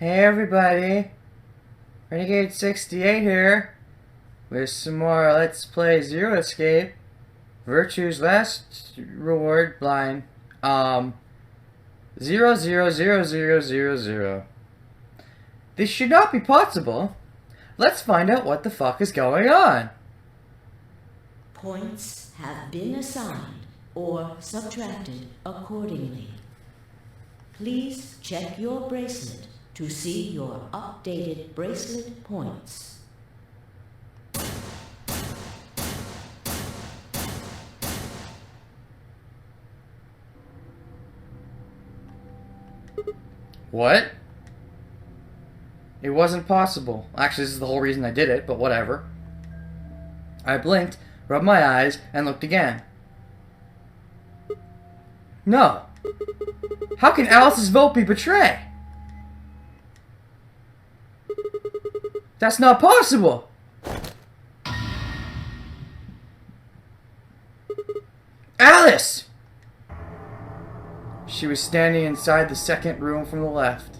Hey everybody, Renegade 68 here, with some more Let's Play Zero Escape, Virtue's last reward blind, 000000. This should not be possible. Let's find out what the fuck is going on. Points have been assigned or subtracted accordingly. Please check your bracelet to see your updated bracelet points. What? It wasn't possible. Actually, this is the whole reason I did it, but whatever. I blinked, rubbed my eyes, and looked again. No. How can Alice's vote be betrayed? That's not possible! Alice! She was standing inside the second room from the left.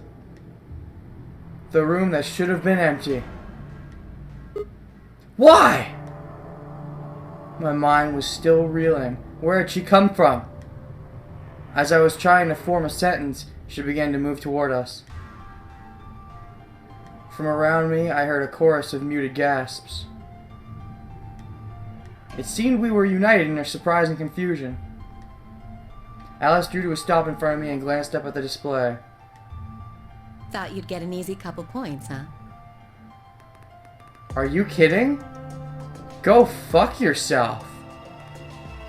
The room that should have been empty. Why? My mind was still reeling. Where had she come from? As I was trying to form a sentence, she began to move toward us. From around me, I heard a chorus of muted gasps. It seemed we were united in our surprise and confusion. Alice drew to a stop in front of me and glanced up at the display. Thought you'd get an easy couple points, huh? Are you kidding? Go fuck yourself.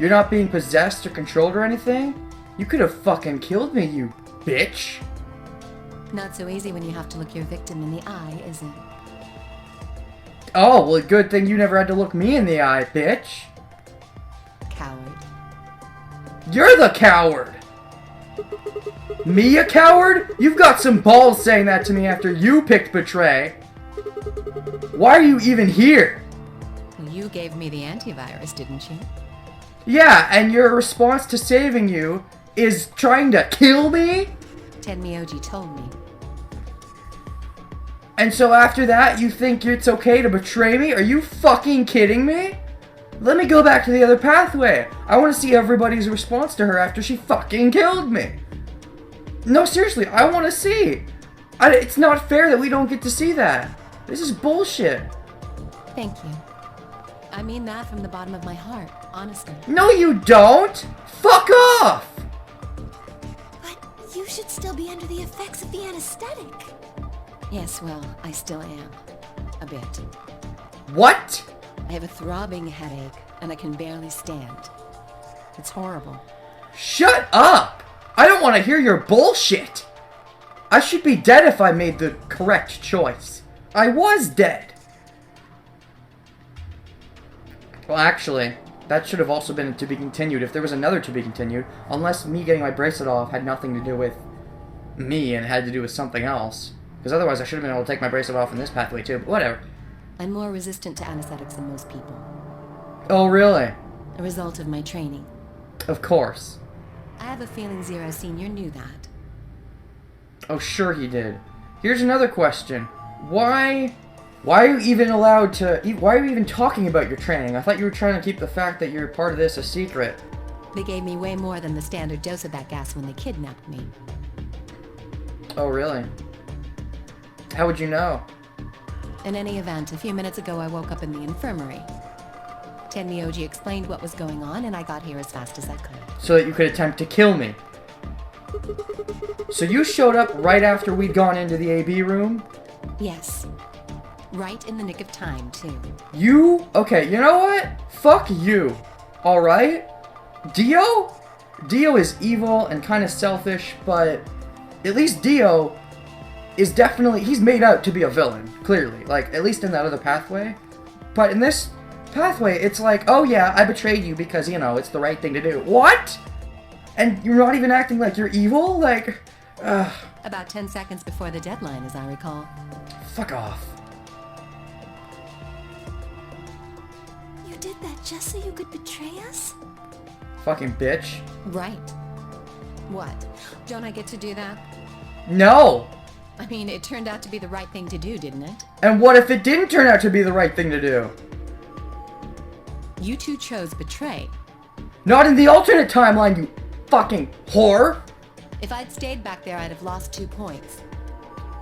You're not being possessed or controlled or anything? You could have fucking killed me, you bitch. Not so easy when you have to look your victim in the eye, is it? Oh, well, good thing you never had to look me in the eye, bitch. Coward. You're the coward! Me a coward? You've got some balls saying that to me after you picked betray. Why are you even here? Well, you gave me the antivirus, didn't you? Yeah, and your response to saving you is trying to kill me? Tenmyoji told me. And so after that, you think it's okay to betray me? Are you fucking kidding me? Let me go back to the other pathway. I want to see everybody's response to her after she fucking killed me. No, seriously, I want to see. It's not fair that we don't get to see that. This is bullshit. Thank you. I mean that from the bottom of my heart, honestly. No, you don't. Fuck off. But you should still be under the effects of the anesthetic. Yes, well, I still am. A bit. What? I have a throbbing headache, and I can barely stand. It's horrible. Shut up! I don't want to hear your bullshit! I should be dead if I made the correct choice. I was dead! Well, actually, that should have also been to be continued if there was another to be continued, unless me getting my bracelet off had nothing to do with me and had to do with something else. Because otherwise I should have been able to take my bracelet off in this pathway too, but whatever. I'm more resistant to anesthetics than most people. Oh, really? A result of my training. Of course. I have a feeling Zero Senior knew that. Oh, sure he did. Here's another question. Why are you even allowed to... Why are you even talking about your training? I thought you were trying to keep the fact that you're part of this a secret. They gave me way more than the standard dose of that gas when they kidnapped me. Oh, really? How would you know? In any event, a few minutes ago I woke up in the infirmary. Tenmyoji explained what was going on, and I got here as fast as I could. So that you could attempt to kill me. So you showed up right after we'd gone into the AB room? Yes. Right in the nick of time, too. You? Okay, you know what? Fuck you. Alright? Dio? Dio is evil and kind of selfish, but at least Dio is definitely... He's made out to be a villain, clearly. Like, at least in that other pathway. But in this pathway, it's like, oh yeah, I betrayed you because, you know, it's the right thing to do. What? And you're not even acting like you're evil? Like, About 10 seconds before the deadline, as I recall. Fuck off. You did that just so you could betray us? Fucking bitch. Right. What? Don't I get to do that? No! I mean, it turned out to be the right thing to do, didn't it? And what if it didn't turn out to be the right thing to do? You two chose betray. Not in the alternate timeline, you fucking whore! If I'd stayed back there, I'd have lost 2 points.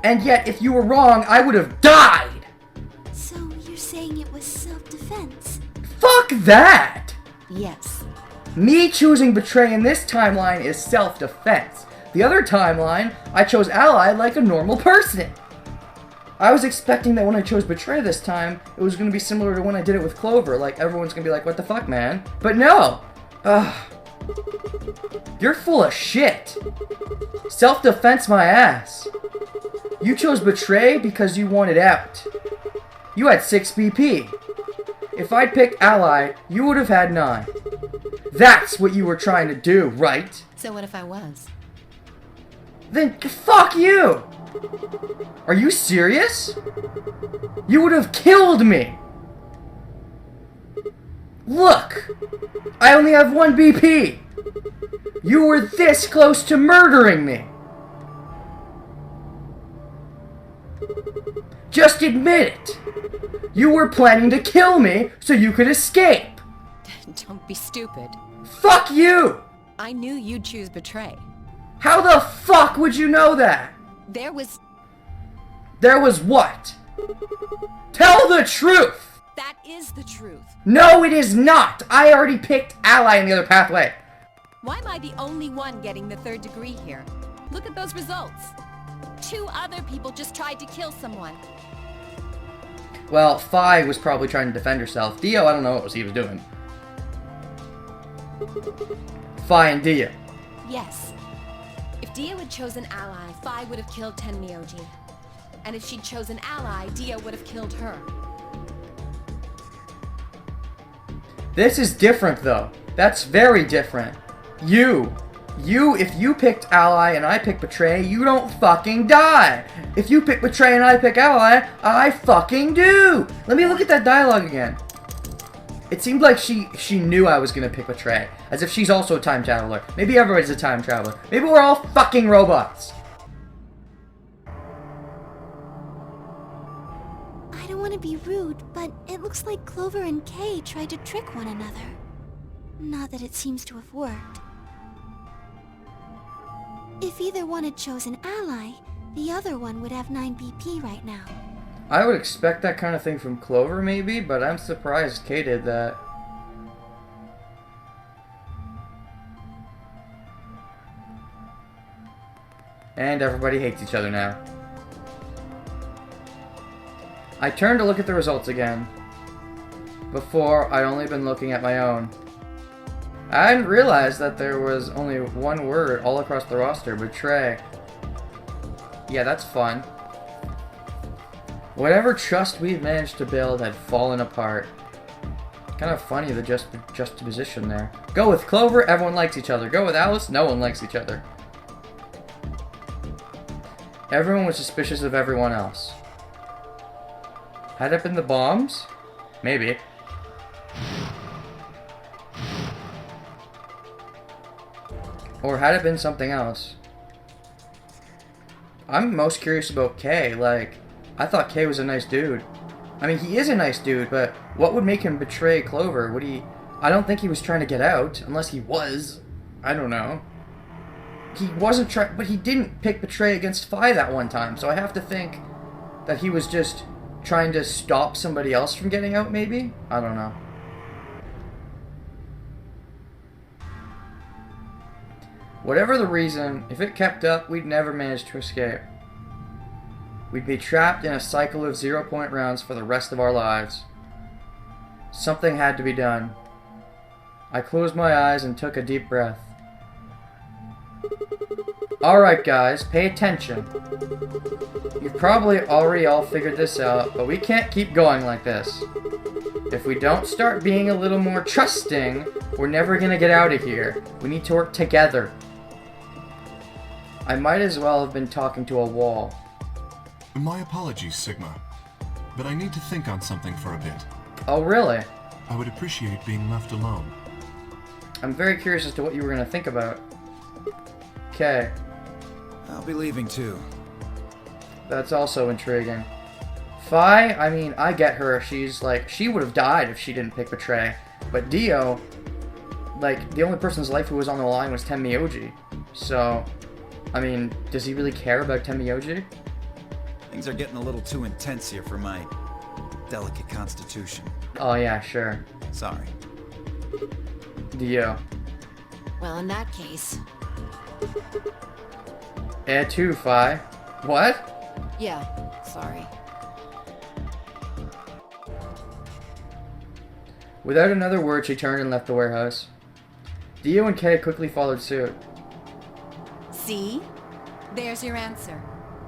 And yet, if you were wrong, I would have died! So you're saying it was self-defense? Fuck that! Yes. Me choosing betray in this timeline is self-defense. The other timeline, I chose ally like a normal person. I was expecting that when I chose betray this time, it was going to be similar to when I did it with Clover. Like, everyone's going to be like, what the fuck, man? But no! Ugh. You're full of shit. Self-defense my ass. You chose betray because you wanted out. You had 6 BP. If I'd picked ally, you would have had 9. That's what you were trying to do, right? So what if I was? Then fuck you! Are you serious? You would have killed me! Look! I only have 1 BP! You were this close to murdering me! Just admit it! You were planning to kill me so you could escape! Don't be stupid. Fuck you! I knew you'd choose betray. How the fuck would you know that? There was what? Tell the truth! That is the truth. No, it is not! I already picked ally in the other pathway. Why am I the only one getting the 3rd degree here? Look at those results. 2 other people just tried to kill someone. Well, Fi was probably trying to defend herself. Dio, I don't know what he was doing. Fi and Dio. Yes. If Dio had chosen ally, Fi would have killed Tenmyoji. And if she'd chosen ally, Dio would have killed her. This is different, though. That's very different. If you picked ally and I pick betray, you don't fucking die. If you pick betray and I pick ally, I fucking do. Let me look at that dialogue again. It seemed like she knew I was gonna pick betray, as if she's also a time traveler. Maybe everybody's a time traveler. Maybe we're all fucking robots. I don't want to be rude, but it looks like Clover and Kay tried to trick one another. Not that it seems to have worked. If either one had chosen ally, the other one would have 9 BP right now. I would expect that kind of thing from Clover, maybe, but I'm surprised Kay did that. And everybody hates each other now. I turned to look at the results again. Before, I'd only been looking at my own. I hadn't realized that there was only 1 word all across the roster, betray. Yeah, that's fun. Whatever trust we'd managed to build had fallen apart. Kind of funny, the juxtaposition there. Go with Clover, everyone likes each other. Go with Alice, no one likes each other. Everyone was suspicious of everyone else. Had it been the bombs? Maybe. Or had it been something else? I'm most curious about Kay. Like, I thought Kay was a nice dude. I mean, he is a nice dude, but what would make him betray Clover? Would he... I don't think he was trying to get out, unless he was. I don't know. He wasn't trying... But he didn't pick betray against Fi that one time, so I have to think that he was just trying to stop somebody else from getting out, maybe? I don't know. Whatever the reason, if it kept up, we'd never manage to escape. We'd be trapped in a cycle of 0-point rounds for the rest of our lives. Something had to be done. I closed my eyes and took a deep breath. Alright guys, pay attention. You've probably already all figured this out, but we can't keep going like this. If we don't start being a little more trusting, we're never gonna get out of here. We need to work together. I might as well have been talking to a wall. My apologies, Sigma, but I need to think on something for a bit. Oh, really? I would appreciate being left alone. I'm very curious as to what you were going to think about. Okay. I'll be leaving too. That's also intriguing. Phi, I mean, I get her. She's like, she would have died if she didn't pick Betray. But Dio, like, the only person's life who was on the line was Tenmyoji. So, I mean, does he really care about Tenmyoji? Things are getting a little too intense here for my delicate constitution. Oh yeah, sure. Sorry. Dio. Well, in that case... Too, Phi. What? Yeah, sorry. Without another word, she turned and left the warehouse. Dio and Kay quickly followed suit. See? There's your answer.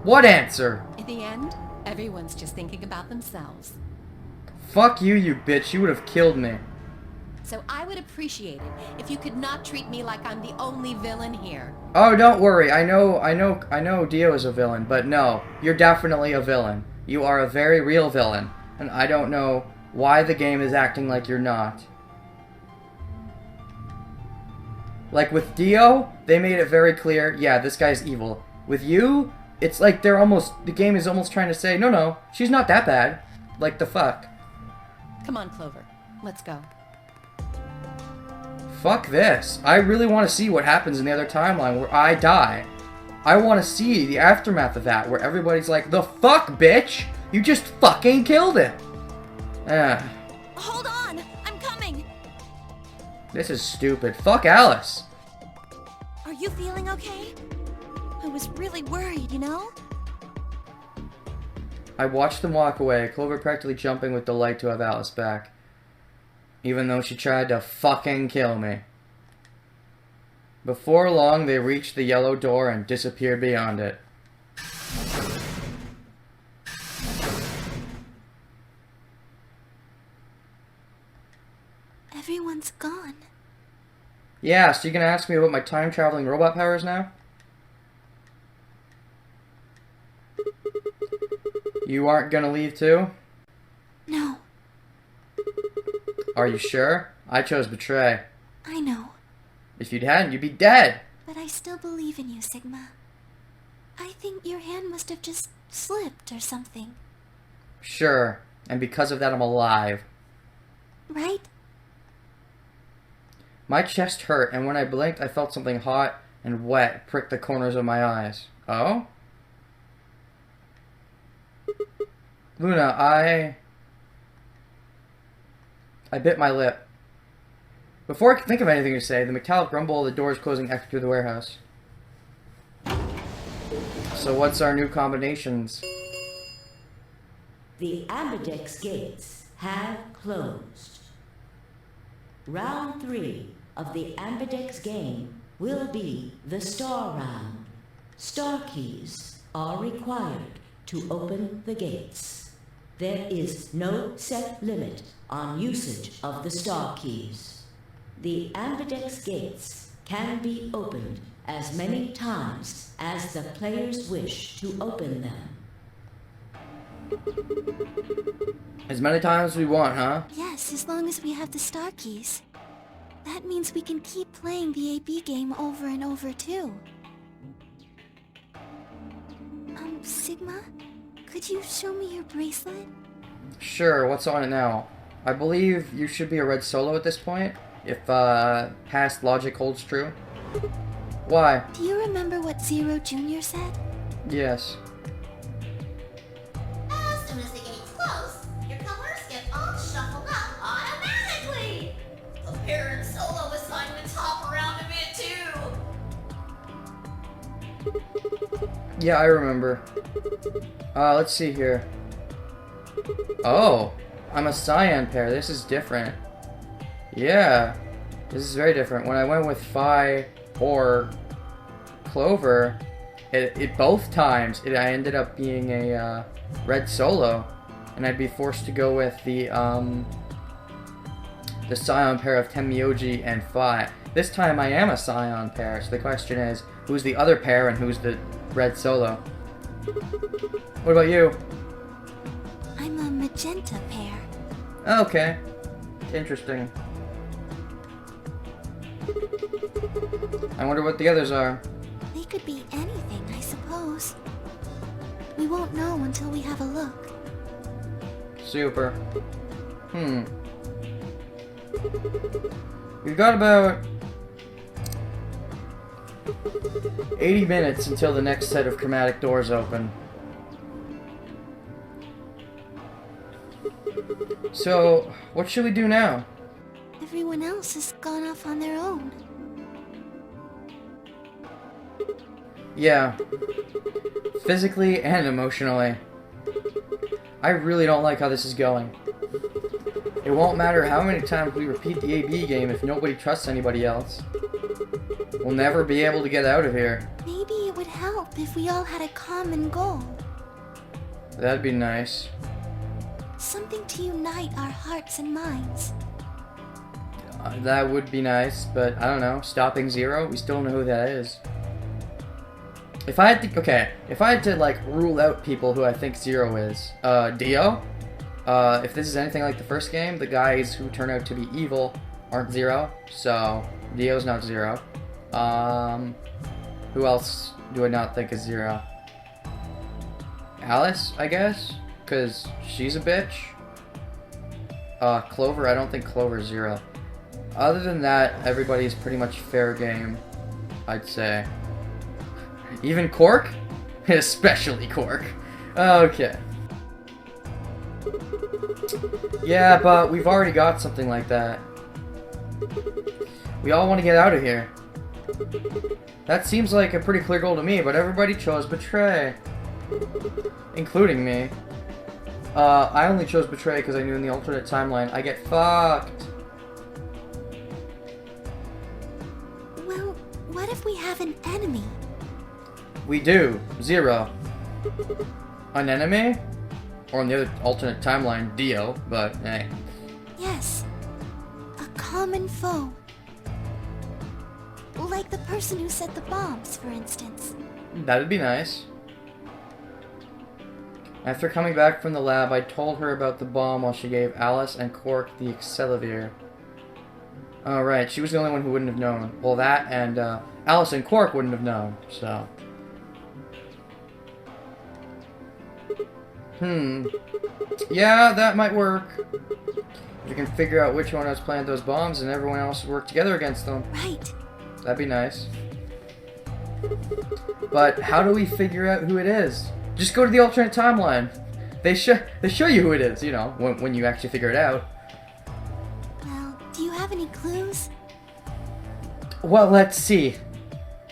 What answer? In the end, everyone's just thinking about themselves. Fuck you, you bitch. You would have killed me. So I would appreciate it if you could not treat me like I'm the only villain here. Oh, don't worry. I know Dio is a villain, but no, you're definitely a villain. You are a very real villain, and I don't know why the game is acting like you're not. Like with Dio, they made it very clear, yeah, this guy's evil. With you, it's like the game is almost trying to say, no, she's not that bad. Like the fuck. Come on, Clover. Let's go. Fuck this. I really want to see what happens in the other timeline where I die. I want to see the aftermath of that, where everybody's like, the fuck, bitch? You just fucking killed him. Hold on! I'm coming! This is stupid. Fuck Alice. Are you feeling okay? I was really worried, you know? I watched them walk away, Clover practically jumping with delight to have Alice back. Even though she tried to fucking kill me. Before long, they reached the yellow door and disappeared beyond it. Everyone's gone. Yeah, so you gonna ask me about my time-traveling robot powers now? You aren't gonna leave too? No, Are you sure? I chose Betray. I know. If you hadn't, you'd be dead. But I still believe in you, Sigma. I think your hand must have just slipped or something. Sure, and because of that I'm alive. Right? My chest hurt, and when I blinked, I felt something hot and wet prick the corners of my eyes. Oh? Luna, I bit my lip. Before I could think of anything to say, the metallic rumble of the doors closing echoed through the warehouse. So what's our new combinations? The ambidex gates have closed. Round 3 of the ambidex game will be the star round. Star keys are required to open the gates. There is no set limit on usage of the star keys. The ambidex gates can be opened as many times as the players wish to open them. As many times as we want, huh? Yes, as long as we have the star keys. That means we can keep playing the AB game over and over, too. Sigma? Could you show me your bracelet? Sure, what's on it now? I believe you should be a red solo at this point, if past logic holds true. Why? Do you remember what Zero Jr. said? Yes. As soon as the gate's close, your colors get all shuffled up automatically. The parent solo assignments hop around a bit too. Yeah, I remember. Let's see here. Oh, I'm a cyan pair. This is different. Yeah, this is very different. When I went with Phi or Clover, it both times I ended up being a red solo, and I'd be forced to go with the cyan pair of Tenmyoji and Phi. This time I am a cyan pair, so the question is, who's the other pair and who's the red solo? What about you? I'm a magenta pair. Okay. Interesting. I wonder what the others are. They could be anything, I suppose. We won't know until we have a look. Super. We've got about 80 minutes until the next set of chromatic doors open. So, what should we do now? Everyone else has gone off on their own. Yeah. Physically and emotionally. I really don't like how this is going. It won't matter how many times we repeat the AB game if nobody trusts anybody else. We'll never be able to get out of here. Maybe it would help if we all had a common goal. That'd be nice. Something to unite our hearts and minds. That would be nice, but I don't know. Stopping Zero? We still don't know who that is. If I had to, like, rule out people who I think Zero is, Dio? If this is anything like the first game, the guys who turn out to be evil aren't Zero, so Dio's not Zero. Who else do I not think is Zero? Alice, I guess? Because she's a bitch. Clover, I don't think Clover's Zero. Other than that, everybody's pretty much fair game, I'd say. Even Cork? Especially Cork. Okay. Yeah, but we've already got something like that. We all want to get out of here. That seems like a pretty clear goal to me, but everybody chose Betray. Including me. I only chose Betray because I knew in the alternate timeline I get fucked. Well, what if we have an enemy? We do. Zero. An enemy? Or on the other alternate timeline, Dio, but hey. Yes. A common foe. Like the person who set the bombs, for instance. That'd be nice. After coming back from the lab, I told her about the bomb while she gave Alice and Cork the Accelavir. Oh, right. She was the only one who wouldn't have known. Well, that and Alice and Cork wouldn't have known, so. Yeah, that might work. If you can figure out which one has planted those bombs and everyone else work together against them. Right. That'd be nice. But how do we figure out who it is? Just go to the alternate timeline. They show you who it is, you know, when you actually figure it out. Well, do you have any clues? Well, let's see.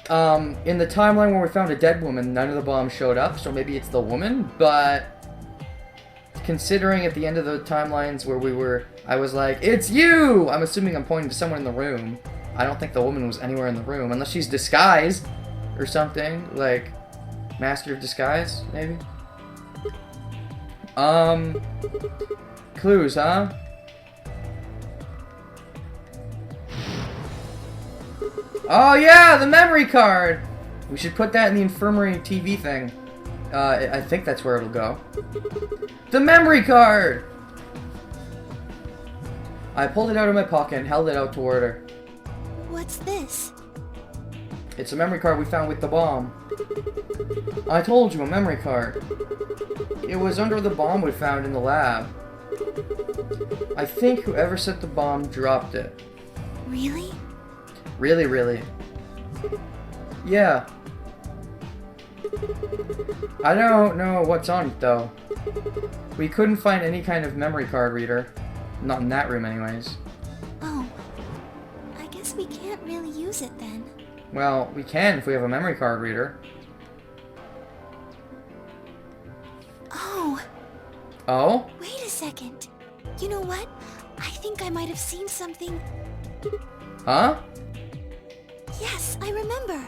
In the timeline where we found a dead woman, none of the bombs showed up, so maybe it's the woman, but considering at the end of the timelines where I was like, it's you! I'm assuming I'm pointing to someone in the room. I don't think the woman was anywhere in the room, unless she's disguised or something, like Master of Disguise, maybe? Clues, huh? Oh yeah, the memory card! We should put that in the infirmary TV thing. I think that's where it'll go. The memory card! I pulled it out of my pocket and held it out toward her. What's this? It's a memory card we found with the bomb. I told you, a memory card. It was under the bomb we found in the lab. I think whoever set the bomb dropped it. Really? Really, really. Yeah. I don't know what's on it, though. We couldn't find any kind of memory card reader. Not in that room, anyways. Oh. I guess we can't really use it then. Well, we can if we have a memory card reader. Oh. Oh? Wait a second. You know what? I think I might have seen something. Huh? Yes, I remember.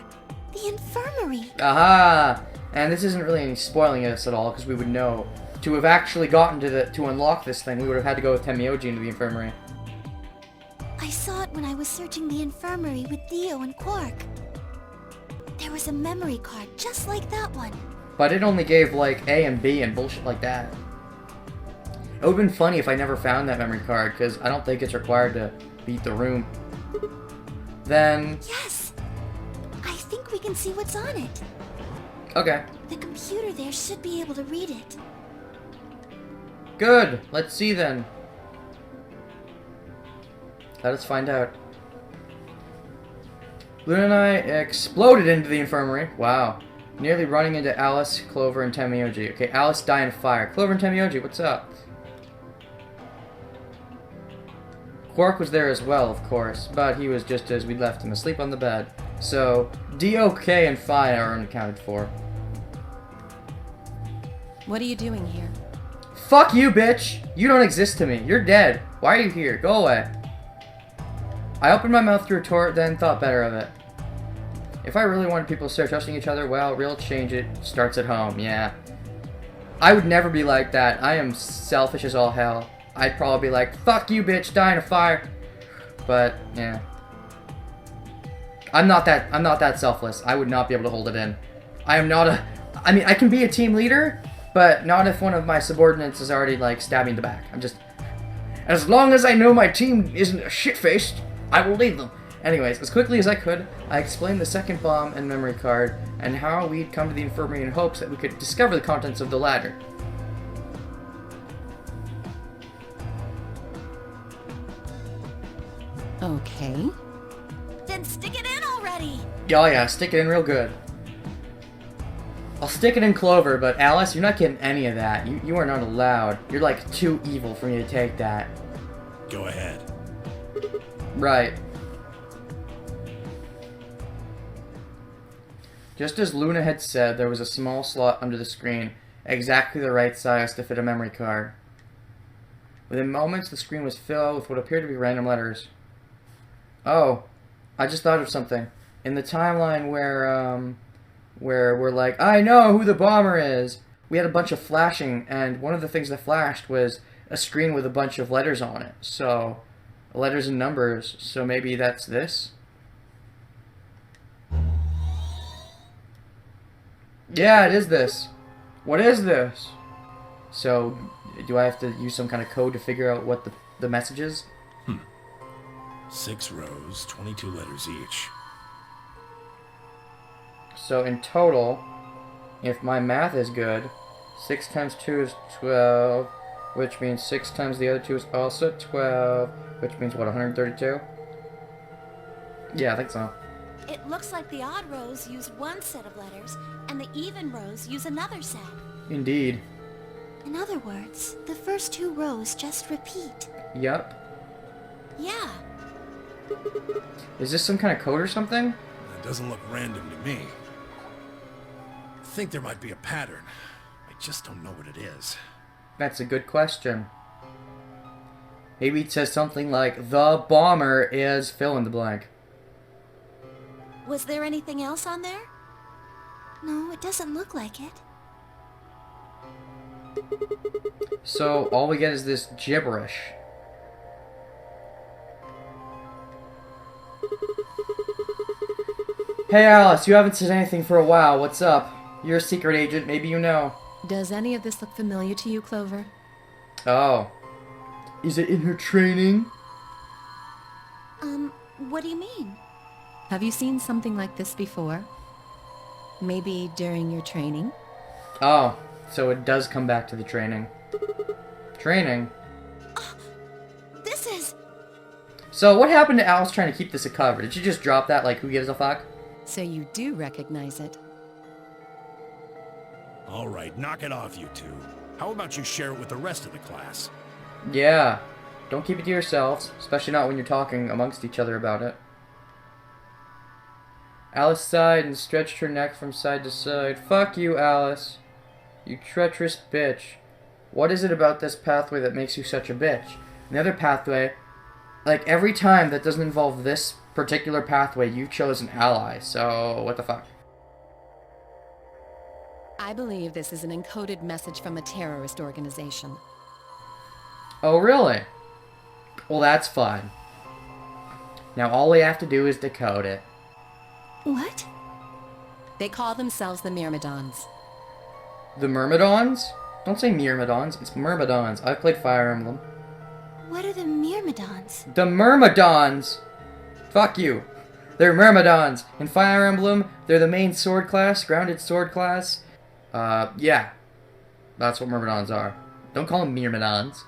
The infirmary. Aha! And this isn't really any spoiling us at all, because we would know. To have actually gotten to unlock this thing, we would have had to go with Tenmyoji into the infirmary. I saw it when I was searching the infirmary with Theo and Quark. There was a memory card just like that one. But it only gave, like, A and B and bullshit like that. It would have been funny if I never found that memory card, because I don't think it's required to beat the room. Then... Yes! I think we can see what's on it. Okay. The computer there should be able to read it. Good. Let's see then. Let us find out. Luna and I exploded into the infirmary. Wow. Nearly running into Alice, Clover, and Temioji. Okay, Alice died in a fire. Clover and Temioji, what's up? Quark was there as well, of course, but he was just as we left him asleep on the bed. So, DOK and Phi are unaccounted for. What are you doing here? Fuck you, bitch! You don't exist to me. You're dead. Why are you here? Go away. I opened my mouth to retort, then thought better of it. If I really wanted people to start trusting each other, well, real change it starts at home, yeah. I would never be like that. I am selfish as all hell. I'd probably be like, fuck you, bitch, die in a fire. But, yeah. I'm not that selfless. I would not be able to hold it in. I am not a... I mean, I can be a team leader, but not if one of my subordinates is already, like, stabbing the back. I'm just... As long as I know my team isn't shit-faced, I will lead them. Anyways, as quickly as I could, I explained the second bomb and memory card, and how we'd come to the infirmary in hopes that we could discover the contents of the latter. Okay. Then stick it in already! Oh yeah, stick it in real good. I'll stick it in Clover, but Alice, you're not getting any of that. You are not allowed. You're like too evil for me to take that. Go ahead. Right. Just as Luna had said, there was a small slot under the screen, exactly the right size to fit a memory card. Within moments, the screen was filled with what appeared to be random letters. Oh, I just thought of something. In the timeline where we're like, I know who the bomber is, we had a bunch of flashing, and one of the things that flashed was a screen with a bunch of letters on it. So, letters and numbers, so maybe that's this? Yeah, it is this. What is this? So, do I have to use some kind of code to figure out what the message is? 6 rows, 22 letters each. So in total, if my math is good, 6 times 2 is 12, which means 6 times the other 2 is also 12, which means what, 132? Yeah, I think so. It looks like the odd rows use one set of letters, and the even rows use another set. Indeed. In other words, the first 2 rows just repeat. Yup. Yeah. Is this some kind of code or something? It doesn't look random to me. I think there might be a pattern. I just don't know what it is. That's a good question. Maybe it says something like, the bomber is fill in the blank. Was there anything else on there? No, it doesn't look like it. So all we get is this gibberish. Hey Alice, you haven't said anything for a while. What's up? You're a secret agent, maybe you know. Does any of this look familiar to you, Clover? Oh. Is it in her training? What do you mean? Have you seen something like this before? Maybe during your training? Oh, so it does come back to the training. Training? This is... So what happened to Alice trying to keep this a cover? Did she just drop that like who gives a fuck? So you do recognize it. All right, knock it off, you two. How about you share it with the rest of the class? Yeah. Don't keep it to yourselves, especially not when you're talking amongst each other about it. Alice sighed and stretched her neck from side to side. Fuck you, Alice. You treacherous bitch. What is it about this pathway that makes you such a bitch? And the other pathway, like every time that doesn't involve this particular pathway, you chose an ally, so what the fuck? I believe this is an encoded message from a terrorist organization. Oh, really? Well, that's fine. Now all we have to do is decode it. What? They call themselves the Myrmidons. The Myrmidons? Don't say Myrmidons, it's Myrmidons. I've played Fire Emblem. What are the Myrmidons? The Myrmidons! Fuck you. They're Myrmidons. In Fire Emblem, they're the main sword class, grounded sword class. Yeah. That's what Myrmidons are. Don't call them Myrmidons.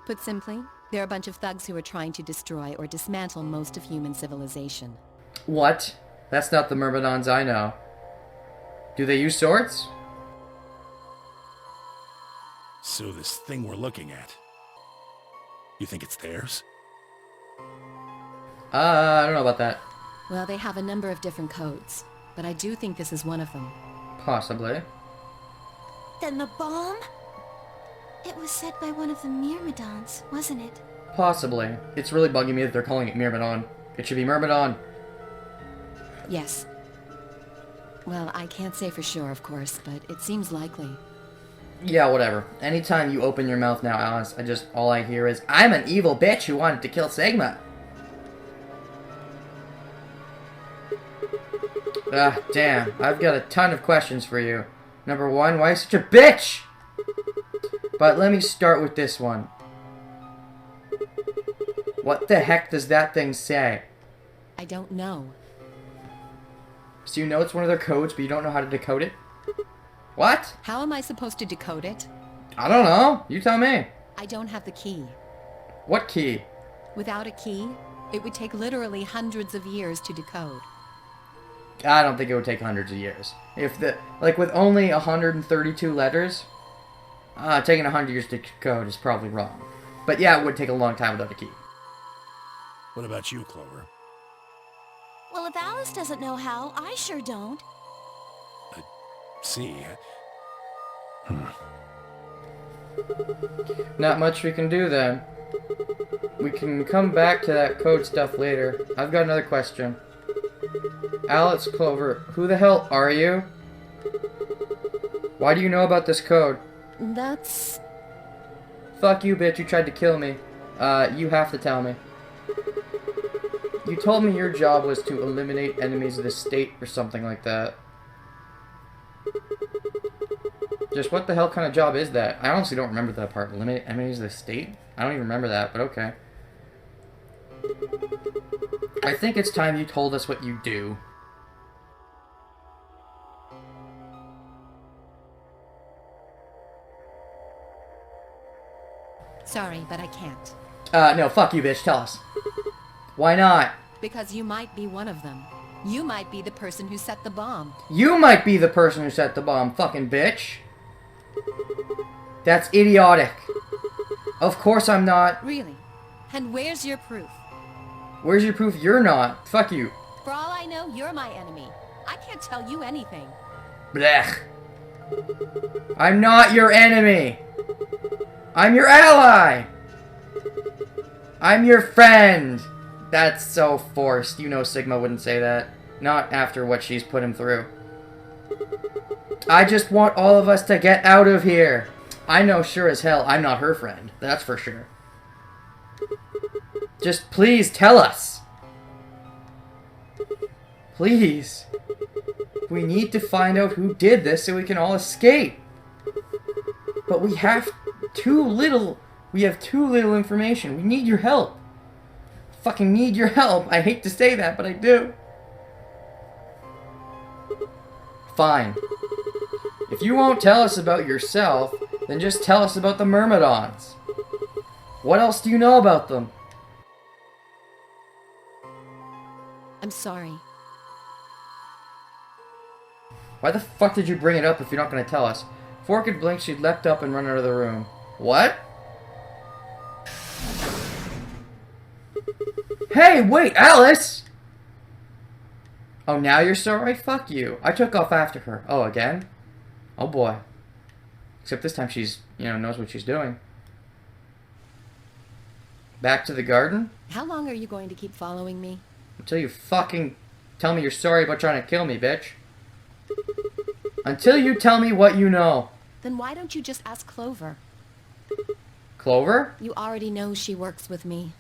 Put simply, they're a bunch of thugs who are trying to destroy or dismantle most of human civilization. What? That's not the Myrmidons I know. Do they use swords? So this thing we're looking at, you think it's theirs? I don't know about that. Well, they have a number of different codes, but I do think this is one of them. Possibly. Then the bomb? It was said by one of the Myrmidons, wasn't it? Possibly. It's really bugging me that they're calling it Myrmidon. It should be Myrmidon. Yes. Well, I can't say for sure, of course, but it seems likely. Yeah, whatever. Anytime you open your mouth now, Alice, all I hear is, I'm an evil bitch who wanted to kill Sigma. Ah, damn. I've got a ton of questions for you. Number one, why are you such a bitch? But let me start with this one. What the heck does that thing say? I don't know. So you know it's one of their codes, but you don't know how to decode it? What? How am I supposed to decode it? I don't know. You tell me. I don't have the key. What key? Without a key, it would take literally hundreds of years to decode. I don't think it would take hundreds of years. With only 132 letters, taking 100 years to decode is probably wrong. But yeah, it would take a long time without a key. What about you, Clover? Well, if Alice doesn't know how, I sure don't. See. Not much we can do then. We can come back to that code stuff later. I've got another question. Alice, Clover, who the hell are you? Why do you know about this code? That's... Fuck you, bitch, you tried to kill me. You have to tell me. You told me your job was to eliminate enemies of the state or something like that. Just what the hell kind of job is that? I honestly don't remember that part. Eliminate enemies of the state? I don't even remember that, but okay. I think it's time you told us what you do. Sorry, but I can't. No, fuck you, bitch. Tell us. Why not? Because you might be one of them. You might be the person who set the bomb. You might be the person who set the bomb, fucking bitch. That's idiotic. Of course I'm not. Really? And where's your proof? Where's your proof you're not? Fuck you. For all I know, you're my enemy. I can't tell you anything. Blech. I'm not your enemy. I'm your ally. I'm your friend. That's so forced. You know Sigma wouldn't say that. Not after what she's put him through. I just want all of us to get out of here. I know sure as hell I'm not her friend. That's for sure. Just please tell us. Please. We need to find out who did this so we can all escape. But we have too little information. We need your help. Fucking need your help. I hate to say that, but I do. Fine. If you won't tell us about yourself, then just tell us about the Myrmidons. What else do you know about them? I'm sorry. Why the fuck did you bring it up if you're not going to tell us? Before it could blink, she leapt up and run out of the room. What? Hey, wait, Alice! Oh, now you're sorry? Fuck you. I took off after her. Oh, again? Oh, boy. Except this time she's, knows what she's doing. Back to the garden? How long are you going to keep following me? Until you fucking tell me you're sorry about trying to kill me, bitch. Until you tell me what you know. Then why don't you just ask Clover? Clover? You already know she works with me.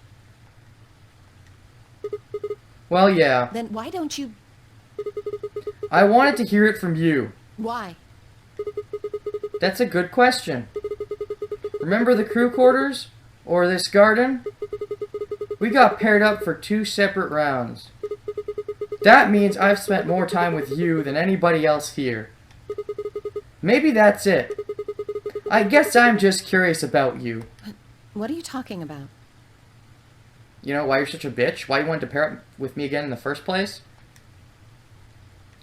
Well, yeah. Then why don't you... I wanted to hear it from you. Why? That's a good question. Remember the crew quarters? Or this garden? We got paired up for 2 separate rounds. That means I've spent more time with you than anybody else here. Maybe that's it. I guess I'm just curious about you. What are you talking about? You know, why you're such a bitch? Why you wanted to pair up with me again in the first place?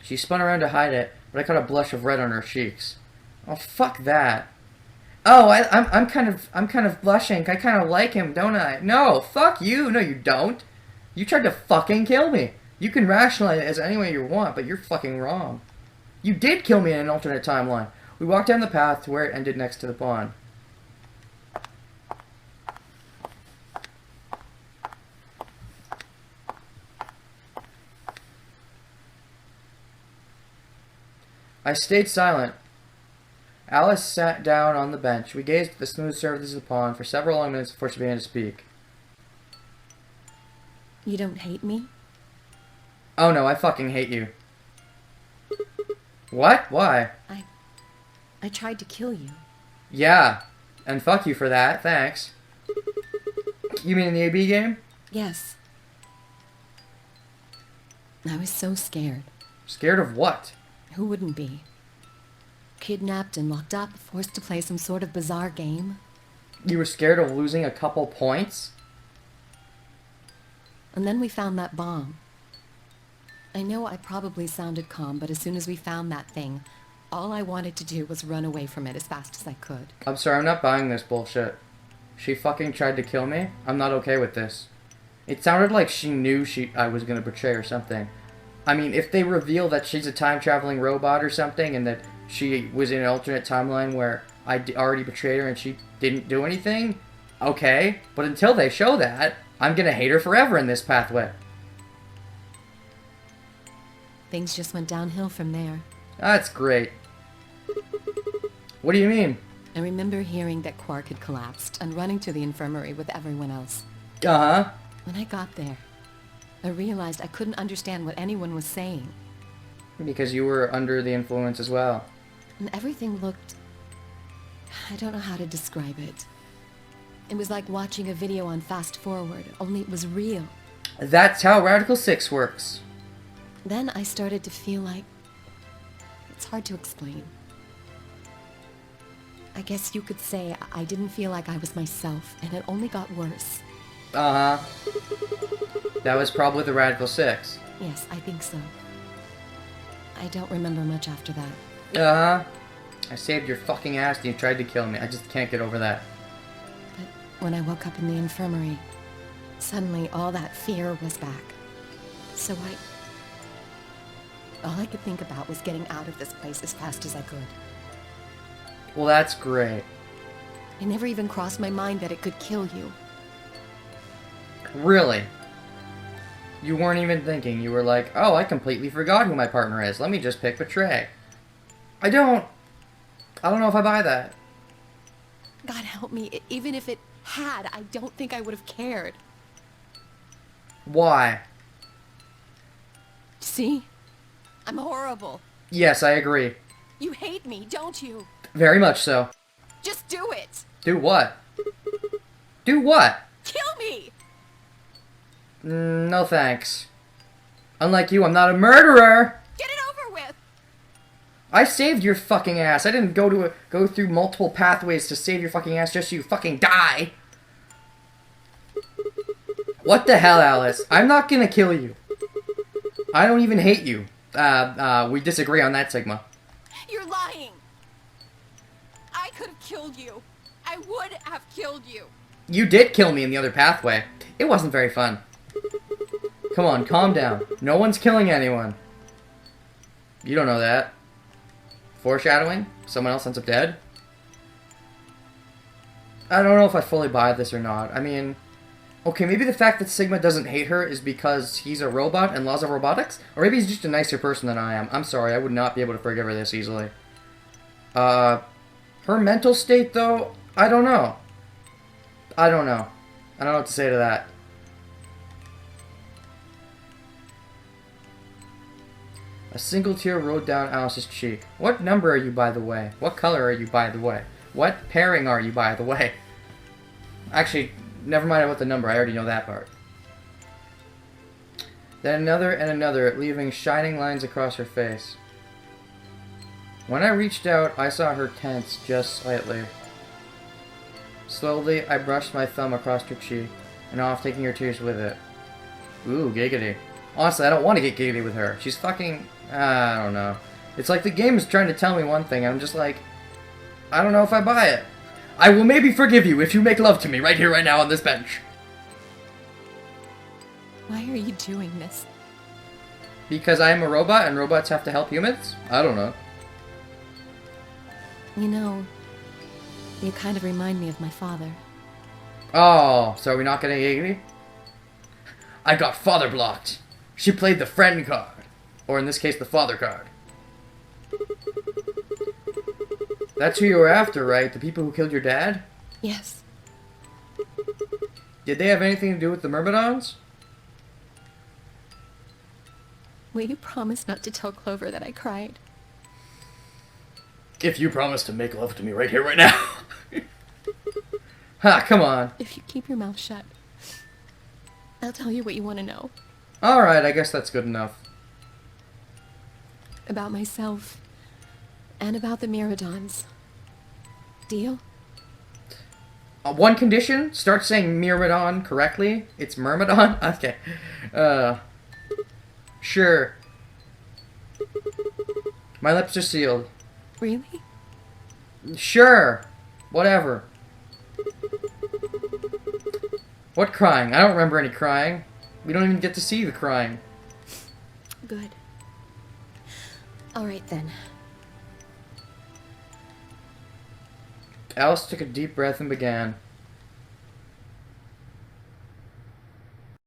She spun around to hide it, but I caught a blush of red on her cheeks. Oh, fuck that. Oh, I'm kind of blushing. I kind of like him, don't I? No, fuck you. No, you don't. You tried to fucking kill me. You can rationalize it as any way you want, but you're fucking wrong. You did kill me in an alternate timeline. We walked down the path to where it ended next to the pond. I stayed silent. Alice sat down on the bench. We gazed at the smooth surface of the pond for several long minutes before she began to speak. You don't hate me? Oh no, I fucking hate you. What? Why? I tried to kill you. Yeah, and fuck you for that, thanks. You mean in the AB game? Yes. I was so scared. Scared of what? Who wouldn't be? Kidnapped and locked up, forced to play some sort of bizarre game. You were scared of losing a couple points? And then we found that bomb. I know I probably sounded calm, but as soon as we found that thing, all I wanted to do was run away from it as fast as I could. I'm sorry, I'm not buying this bullshit. She fucking tried to kill me? I'm not okay with this. It sounded like she knew I was gonna betray or something. I mean, if they reveal that she's a time-traveling robot or something, and that she was in an alternate timeline where I already betrayed her and she didn't do anything, okay. But until they show that, I'm gonna hate her forever in this pathway. Things just went downhill from there. That's great. What do you mean? I remember hearing that Quark had collapsed and running to the infirmary with everyone else. Uh-huh. When I got there, I realized I couldn't understand what anyone was saying. Because you were under the influence as well. And everything looked... I don't know how to describe it. It was like watching a video on fast forward, only it was real. That's how Radical 6 works. Then I started to feel like... It's hard to explain. I guess you could say I didn't feel like I was myself, and it only got worse. Uh-huh. That was probably the Radical 6. Yes, I think so. I don't remember much after that. Uh-huh. I saved your fucking ass and you tried to kill me. I just can't get over that. But when I woke up in the infirmary, suddenly all that fear was back. So all I could think about was getting out of this place as fast as I could. Well, that's great. It never even crossed my mind that it could kill you. Really? You weren't even thinking. You were like, oh, I completely forgot who my partner is. Let me just pick betray. I don't know if I buy that. God help me, even if it had, I don't think I would have cared. Why? See? I'm horrible. Yes, I agree. You hate me, don't you? Very much so. Just do it! Do what? Do what? Kill me! No thanks. Unlike you, I'm not a murderer! Get it over with! I saved your fucking ass. I didn't go through multiple pathways to save your fucking ass just so you fucking die. What the hell, Alice? I'm not gonna kill you. I don't even hate you. We disagree on that, Sigma. You're lying! I could have killed you. I would have killed you. You did kill me in the other pathway. It wasn't very fun. Come on, calm down. No one's killing anyone. You don't know that. Foreshadowing? Someone else ends up dead? I don't know if I fully buy this or not. I mean, okay, maybe the fact that Sigma doesn't hate her is because he's a robot and laws of robotics? Or maybe he's just a nicer person than I am. I'm sorry, I would not be able to forgive her this easily. Her mental state, though, I don't know. I don't know what to say to that. A single tear rolled down Alice's cheek. What number are you, by the way? What color are you, by the way? What pairing are you, by the way? Actually, never mind about the number. I already know that part. Then another and another, leaving shining lines across her face. When I reached out, I saw her tense just slightly. Slowly, I brushed my thumb across her cheek, and off taking her tears with it. Ooh, giggity. Honestly, I don't want to get giggity with her. She's fucking... I don't know. It's like the game is trying to tell me one thing, and I'm just like... I don't know if I buy it. I will maybe forgive you if you make love to me right here, right now, on this bench. Why are you doing this? Because I am a robot, and robots have to help humans? I don't know. You know, you kind of remind me of my father. Oh, so are we not getting giggity? I got father blocked. She played the friend card. Or in this case, the father card. That's who you were after, right? The people who killed your dad? Yes. Did they have anything to do with the Myrmidons? Will you promise not to tell Clover that I cried? If you promise to make love to me right here, right now. Ha, come on. If you keep your mouth shut, I'll tell you what you want to know. Alright, I guess that's good enough. About myself. And about the Myrmidons. Deal? One condition, start saying Myrmidon correctly. It's Myrmidon? Okay. Sure. My lips are sealed. Really? Sure. Whatever. What crying? I don't remember any crying. We don't even get to see the crying. Good. Alright then. Alice took a deep breath and began.